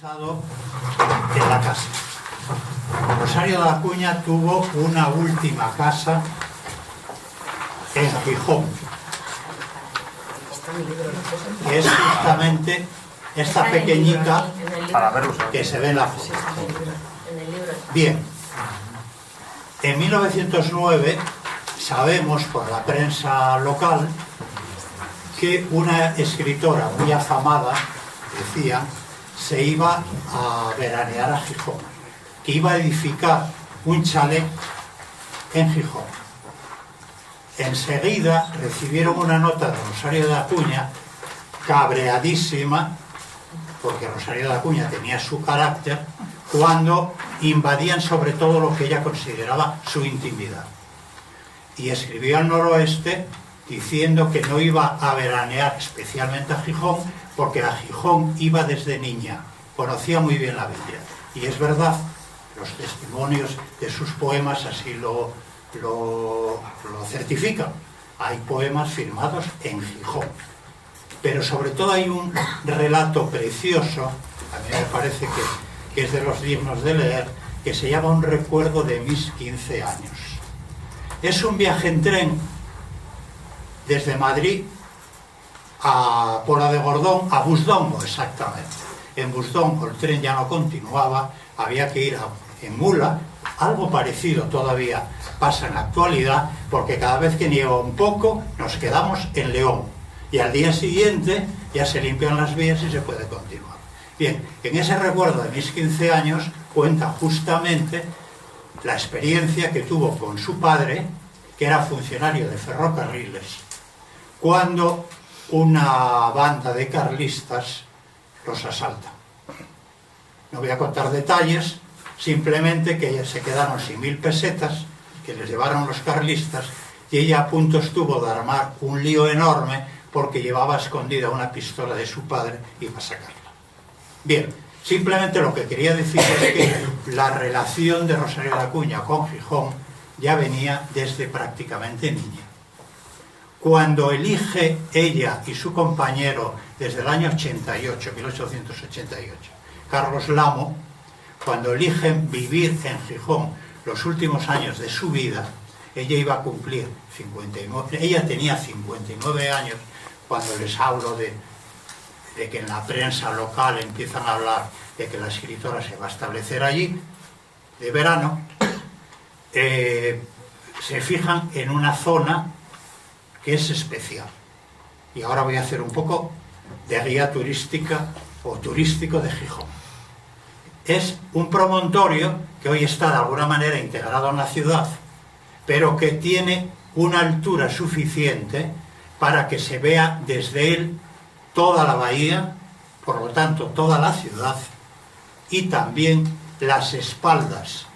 pensado en la casa. Rosario de Acuña tuvo una última casa en Gijón, que es justamente esta pequeñita que se ve en la foto. Bien, en 1909 sabemos por la prensa local que una escritora muy afamada, decía, se iba a veranear a Gijón, que iba a edificar un chalet en Gijón. Enseguida recibieron una nota de Rosario de Acuña, cabreadísima, porque Rosario de Acuña tenía su carácter, cuando invadían sobre todo lo que ella consideraba su intimidad. Y escribió al noroeste diciendo que no iba a veranear especialmente a Gijón, porque a Gijón iba desde niña, conocía muy bien la Biblia. Y es verdad, los testimonios de sus poemas así lo certifican. Hay poemas firmados en Gijón. Pero sobre todo hay un relato precioso, a mí me parece que es de los dignos de leer, que se llama Un recuerdo de mis 15 años. Es un viaje en tren desde Madrid a Pola de Gordón, a Busdongo exactamente. En Busdongo el tren ya no continuaba, había que ir en mula. Algo parecido todavía pasa en la actualidad, porque cada vez que nieva un poco nos quedamos en León y al día siguiente ya se limpian las vías y se puede continuar. Bien, en ese recuerdo de mis 15 años cuenta justamente la experiencia que tuvo con su padre, que era funcionario de ferrocarriles, cuando una banda de carlistas los asalta. No voy a contar detalles, simplemente que se quedaron sin 1000 pesetas, que les llevaron los carlistas, y ella a punto estuvo de armar un lío enorme porque llevaba escondida una pistola de su padre y iba a sacarla. Bien, simplemente lo que quería decir es que la relación de Rosario de Acuña con Gijón ya venía desde prácticamente niña. Cuando elige ella y su compañero desde el año 88, 1888, Carlos Lamo, cuando eligen vivir en Gijón los últimos años de su vida, ella iba a cumplir 59, ella tenía 59 años, cuando les hablo de que en la prensa local empiezan a hablar de que la escritora se va a establecer allí, de verano, se fijan en una zona que es especial. Y ahora voy a hacer un poco de guía turística o turístico de Gijón. Es un promontorio que hoy está de alguna manera integrado en la ciudad, pero que tiene una altura suficiente para que se vea desde él toda la bahía, por lo tanto toda la ciudad, y también las espaldas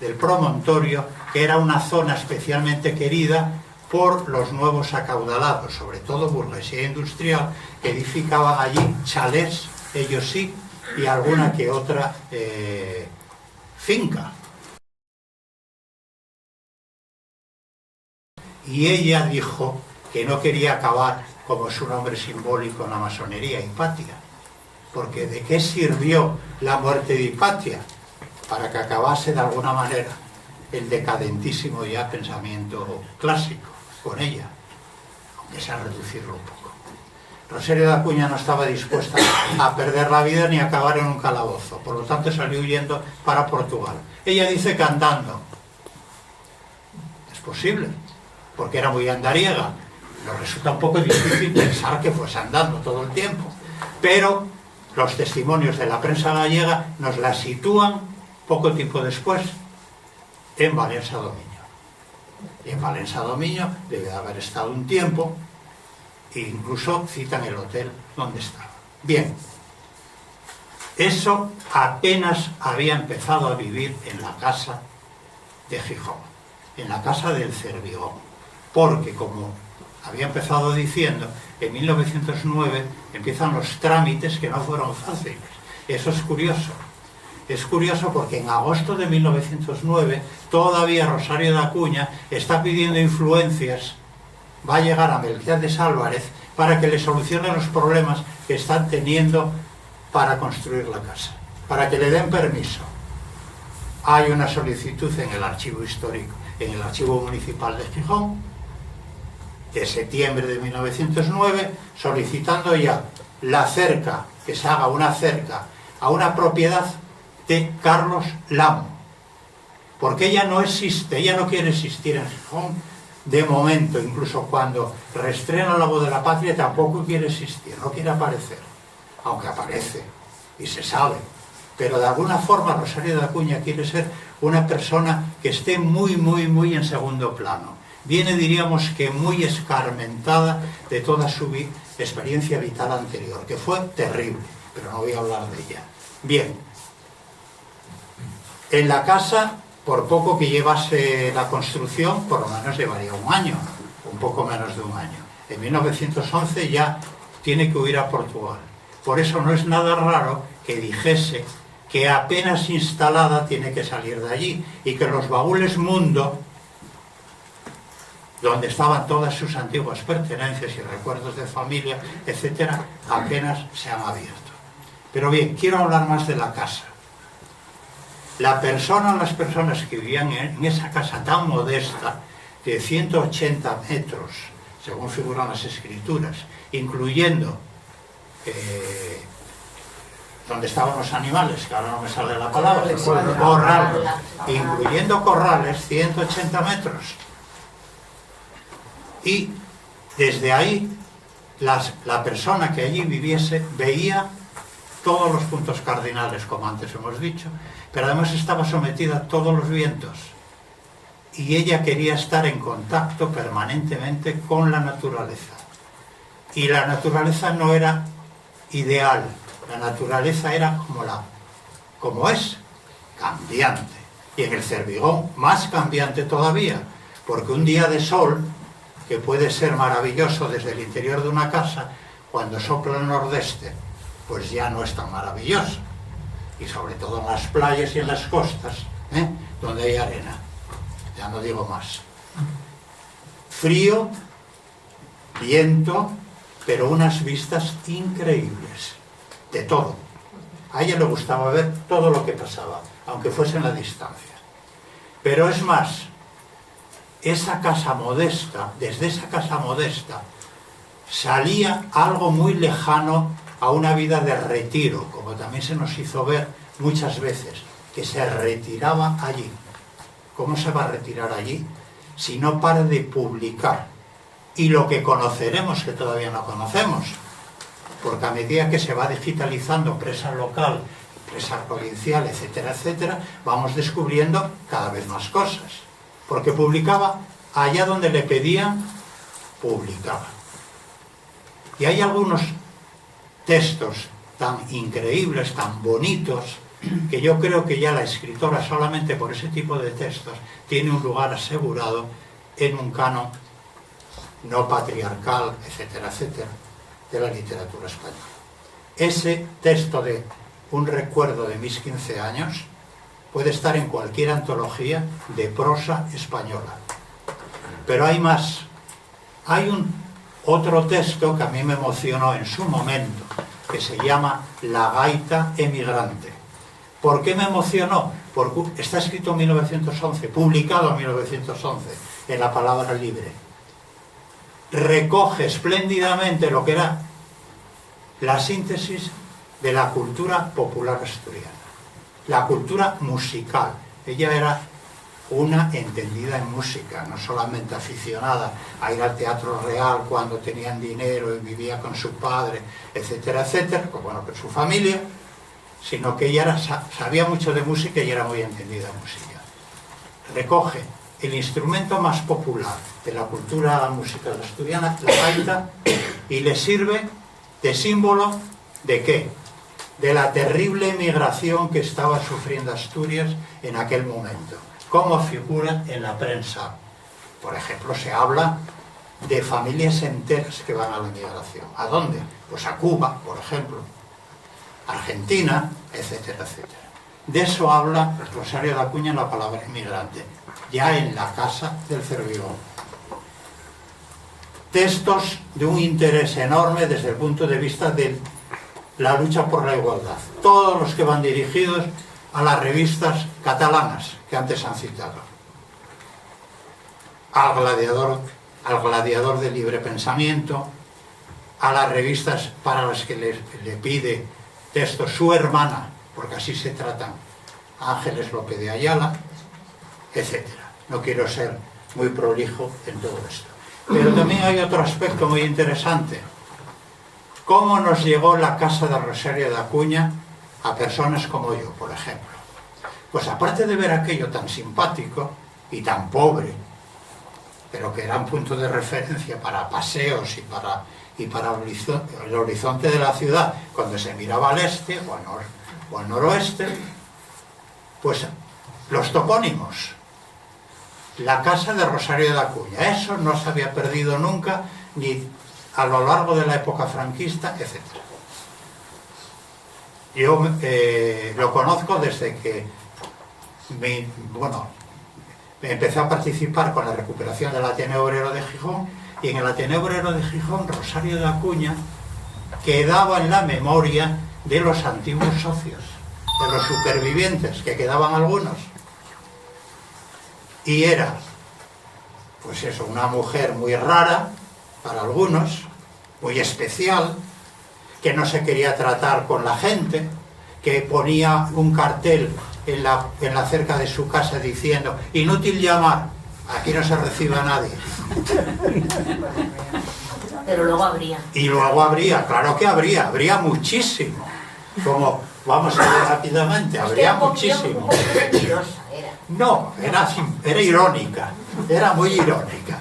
del promontorio, que era una zona especialmente querida por los nuevos acaudalados, sobre todo burguesía industrial, que edificaban allí chalés, ellos sí, y alguna que otra finca. Y ella dijo que no quería acabar, como es un nombre simbólico, en la masonería, Hipatia, porque ¿de qué sirvió la muerte de Hipatia? Para que acabase de alguna manera el decadentísimo ya pensamiento clásico con ella, aunque sea reducirlo un poco. Rosario de Acuña no estaba dispuesta a perder la vida ni a acabar en un calabozo, por lo tanto salió huyendo para Portugal. Ella dice que andando. Es posible, porque era muy andariega. Nos resulta un poco difícil pensar que fuese andando todo el tiempo, pero los testimonios de la prensa gallega nos la sitúan poco tiempo después en Valencia Domiño. Y en Valencia Domiño debe de haber estado un tiempo, e incluso citan el hotel donde estaba. Bien, eso apenas había empezado a vivir en la casa de Gijón, en la casa del Cervigón, porque como había empezado diciendo, en 1909 empiezan los trámites que no fueron fáciles. Eso es curioso. Es curioso porque en agosto de 1909 todavía Rosario de Acuña está pidiendo influencias, va a llegar a Melquiades Álvarez para que le solucione los problemas que están teniendo para construir la casa. para que le den permiso. Hay una solicitud en el archivo histórico, en el archivo municipal de Gijón, de septiembre de 1909, solicitando ya la cerca, que se haga una cerca a una propiedad de Carlos Lamo, porque ella no existe, ella no quiere existir en Gijón de momento. Incluso cuando reestrena La Voz de la Patria tampoco quiere existir, no quiere aparecer, aunque aparece y se sabe, pero de alguna forma Rosario de Acuña quiere ser una persona que esté muy en segundo plano. Viene, diríamos, que muy escarmentada de toda su experiencia vital anterior, que fue terrible, pero no voy a hablar de ella. Bien, en la casa, por poco que llevase la construcción, por lo menos llevaría un año, un poco menos de un año. En 1911 ya tiene que huir a Portugal. Por eso no es nada raro que dijese que apenas instalada tiene que salir de allí, y que los baúles Mundo, donde estaban todas sus antiguas pertenencias y recuerdos de familia, etcétera, apenas se han abierto. Pero bien, quiero hablar más de la casa. Las personas que vivían en esa casa tan modesta, de 180 metros, según figuran las escrituras, incluyendo donde estaban los animales, que ahora no me sale la palabra, corrales, incluyendo corrales, 180 metros. Y desde ahí, la persona que allí viviese veía todos los puntos cardinales, como antes hemos dicho, pero además estaba sometida a todos los vientos. Y ella quería estar en contacto permanentemente con la naturaleza. Y la naturaleza no era ideal, la naturaleza era como es, cambiante. Y en el Cervigón, más cambiante todavía, porque un día de sol, que puede ser maravilloso desde el interior de una casa, cuando sopla el nordeste, pues ya no es tan maravilloso. Y sobre todo en las playas y en las costas, donde hay arena. Ya no digo más. Frío, viento, pero unas vistas increíbles. De todo. A ella le gustaba ver todo lo que pasaba, aunque fuese en la distancia. Pero es más, esa casa modesta, desde esa casa modesta, salía algo muy lejano a una vida de retiro, como también se nos hizo ver muchas veces, que se retiraba allí. ¿Cómo se va a retirar allí si no para de publicar? Y lo que conoceremos, que todavía no conocemos, porque a medida que se va digitalizando prensa local, prensa provincial, etcétera, etcétera, vamos descubriendo cada vez más cosas. Porque publicaba allá donde le pedían, publicaba. Y hay algunos textos tan increíbles, tan bonitos, que yo creo que ya la escritora, solamente por ese tipo de textos, tiene un lugar asegurado en un canon no patriarcal, etcétera, etcétera, de la literatura española. Ese texto de Un recuerdo de mis 15 años puede estar en cualquier antología de prosa española. Pero hay más. Hay otro texto que a mí me emocionó en su momento, que se llama La gaita emigrante. ¿Por qué me emocionó? Porque está escrito en 1911, publicado en 1911, en La Palabra Libre. Recoge espléndidamente lo que era la síntesis de la cultura popular asturiana, la cultura musical. Ella era una entendida en música, no solamente aficionada a ir al Teatro Real cuando tenían dinero y vivía con su padre, etcétera, etcétera, bueno, con su familia, sino que ella sabía mucho de música y era muy entendida en música. Recoge el instrumento más popular de la cultura musical asturiana, la gaita, y le sirve de símbolo ¿de qué? De la terrible emigración que estaba sufriendo Asturias en aquel momento. Como figura en la prensa. Por ejemplo, se habla de familias enteras que van a la emigración. ¿A dónde? Pues a Cuba, por ejemplo, Argentina, etcétera, etcétera. De eso habla Rosario de Acuña en La Palabra Emigrante, ya en la casa del Cervigón. Textos de un interés enorme desde el punto de vista de la lucha por la igualdad. Todos los que van dirigidos a las revistas catalanas que antes han citado. Al gladiador de libre pensamiento, a las revistas para las que le pide textos su hermana, porque así se tratan, Ángeles López de Ayala, etc. No quiero ser muy prolijo en todo esto. Pero también hay otro aspecto muy interesante. ¿Cómo nos llegó la casa de Rosario de Acuña a personas como yo, por ejemplo? Pues aparte de ver aquello tan simpático y tan pobre, pero que era un punto de referencia para paseos y para el horizonte de la ciudad, cuando se miraba al este o al noroeste, pues los topónimos. La casa de Rosario de Acuña, eso no se había perdido nunca, ni a lo largo de la época franquista, etc. Yo lo conozco desde que empecé a participar con la recuperación del Ateneo Obrero de Gijón, y en el Ateneo Obrero de Gijón, Rosario de Acuña quedaba en la memoria de los antiguos socios, de los supervivientes, que quedaban algunos. Y era, pues eso, una mujer muy rara para algunos, muy especial, que no se quería tratar con la gente, que ponía un cartel en la cerca de su casa diciendo: inútil llamar, aquí no se recibe a nadie. Pero luego habría. Y luego habría, claro que habría muchísimo. Como vamos a ver rápidamente, habría muchísimo. No, era irónica, era muy irónica.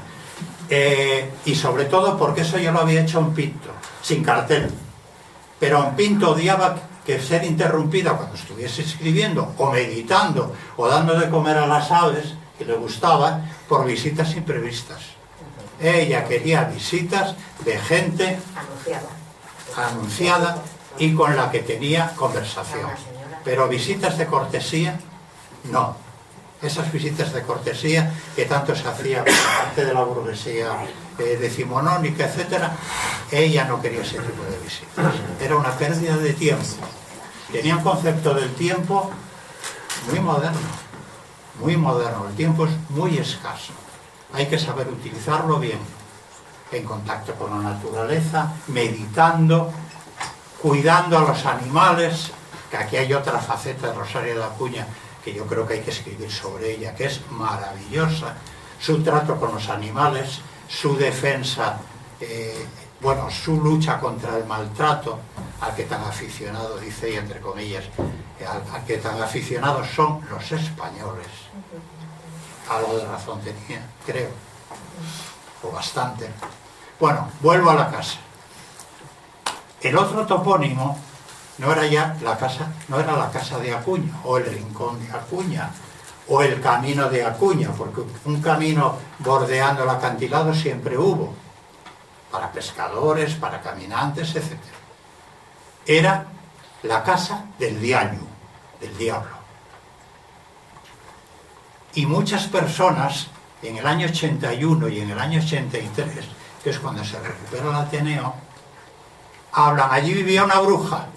Y sobre todo porque eso yo lo había hecho en Pinto, sin cartel. Pero en Pinto odiaba que ser interrumpida cuando estuviese escribiendo, o meditando, o dando de comer a las aves, que le gustaba, por visitas imprevistas. Ella quería visitas de gente anunciada y con la que tenía conversación. Pero visitas de cortesía, no. Esas visitas de cortesía que tanto se hacía por parte de la burguesía decimonónica, etcétera, ella no quería ese tipo de visitas. Era una pérdida de tiempo. Tenía un concepto del tiempo muy moderno, muy moderno. El tiempo es muy escaso. Hay que saber utilizarlo bien, en contacto con la naturaleza, meditando, cuidando a los animales, que aquí hay otra faceta de Rosario de Acuña que yo creo que hay que escribir sobre ella, que es maravillosa. Su trato con los animales, su defensa, su lucha contra el maltrato, al que tan aficionado, dice, y entre comillas, al que tan aficionados son los españoles. Algo de razón tenía, creo, o bastante. Bueno, vuelvo a la casa. El otro topónimo no era ya la casa, no era la casa de Acuña, o el rincón de Acuña, o el camino de Acuña, porque un camino bordeando el acantilado siempre hubo, para pescadores, para caminantes, etc. Era la casa del diaño, del diablo. Y muchas personas, en el año 81 y en el año 83, que es cuando se recupera el Ateneo, hablan: allí vivía una bruja.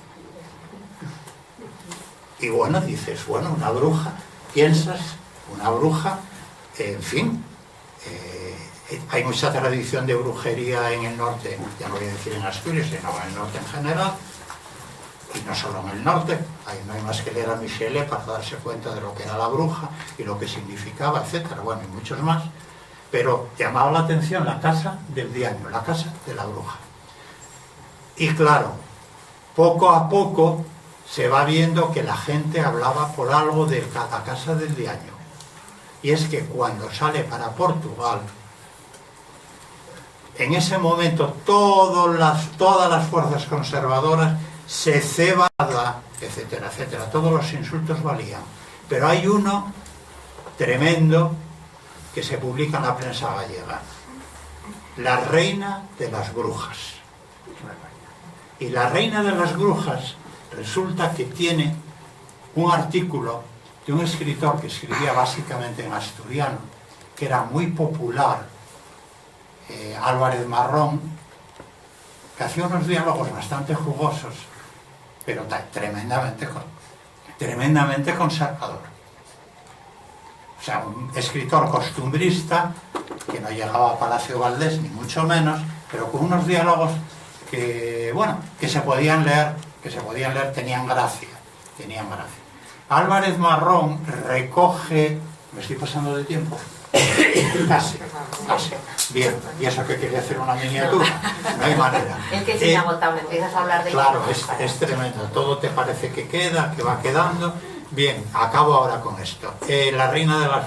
Y bueno, dices, bueno, una bruja, piensas, una bruja, en fin, hay mucha tradición de brujería en el norte, ya no voy a decir en Asturias, sino en el norte en general, y no solo en el norte, no hay más que leer a Michelet para darse cuenta de lo que era la bruja y lo que significaba, etcétera, bueno, y muchos más, pero llamaba la atención la casa del diaño, la casa de la bruja. Y claro, poco a poco se va viendo que la gente hablaba por algo de la casa del diaño. Y es que cuando sale para Portugal, en ese momento todas las fuerzas conservadoras se ceban, etcétera, etcétera. Todos los insultos valían. Pero hay uno tremendo que se publica en la prensa gallega: la reina de las brujas. Y la reina de las brujas resulta que tiene un artículo de un escritor que escribía básicamente en asturiano, que era muy popular, Álvarez Marrón, que hacía unos diálogos bastante jugosos, pero tremendamente conservador. O sea, un escritor costumbrista que no llegaba a Palacio Valdés, ni mucho menos, pero con unos diálogos que, bueno, que se podían leer, tenían gracia. Álvarez Marrón recoge... ¿Me estoy pasando de tiempo? Casi. Bien, y eso que quería hacer una miniatura, no hay manera. Es que es inagotable, empiezas a hablar de... Claro, es tremendo, todo te parece que queda, que va quedando. Bien, acabo ahora con esto. La reina de las...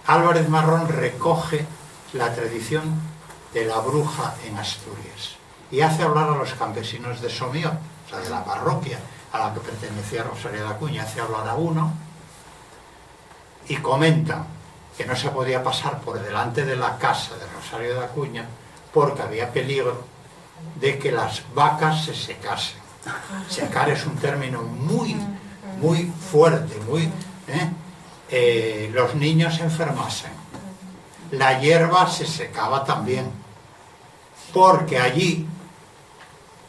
Álvarez Marrón recoge la tradición de la bruja en Asturias y hace hablar a los campesinos de Somió, o sea, de la parroquia a la que pertenecía Rosario de Acuña, hace hablar a uno y comenta que no se podía pasar por delante de la casa de Rosario de Acuña porque había peligro de que las vacas se secasen. Secar es un término muy fuerte, los niños se enfermasen. La hierba se secaba también, porque allí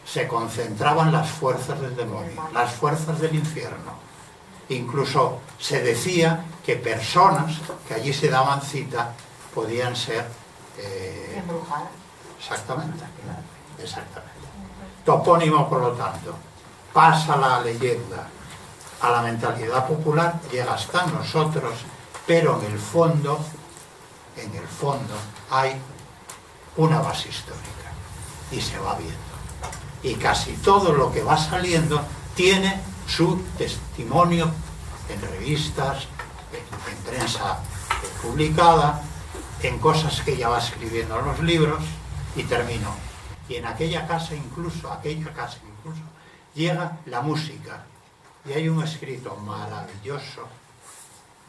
se concentraban las fuerzas del demonio, las fuerzas del infierno. Incluso se decía que personas que allí se daban cita podían ser embrujadas. Exactamente. Topónimo, por lo tanto, pasa la leyenda a la mentalidad popular, llega hasta nosotros, pero en el fondo hay una base histórica y se va viendo. Y casi todo lo que va saliendo tiene su testimonio en revistas, en prensa publicada, en cosas que ella va escribiendo en los libros, y terminó. Y en aquella casa incluso llega la música. Y hay un escrito maravilloso,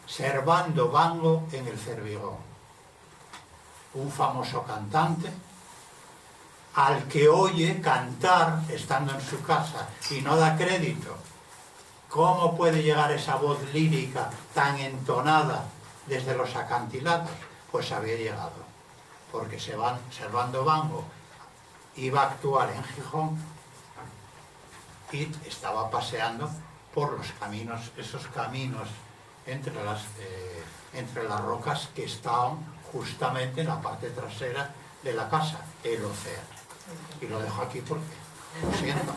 Servando Vango en el Cervigón, un famoso cantante al que oye cantar estando en su casa y no da crédito. ¿Cómo puede llegar esa voz lírica tan entonada desde los acantilados? Pues había llegado, porque Servando Vango iba a actuar en Gijón y estaba paseando por los caminos, esos caminos entre las rocas que estaban justamente en la parte trasera de la casa, el océano. Y lo dejo aquí porque lo siento.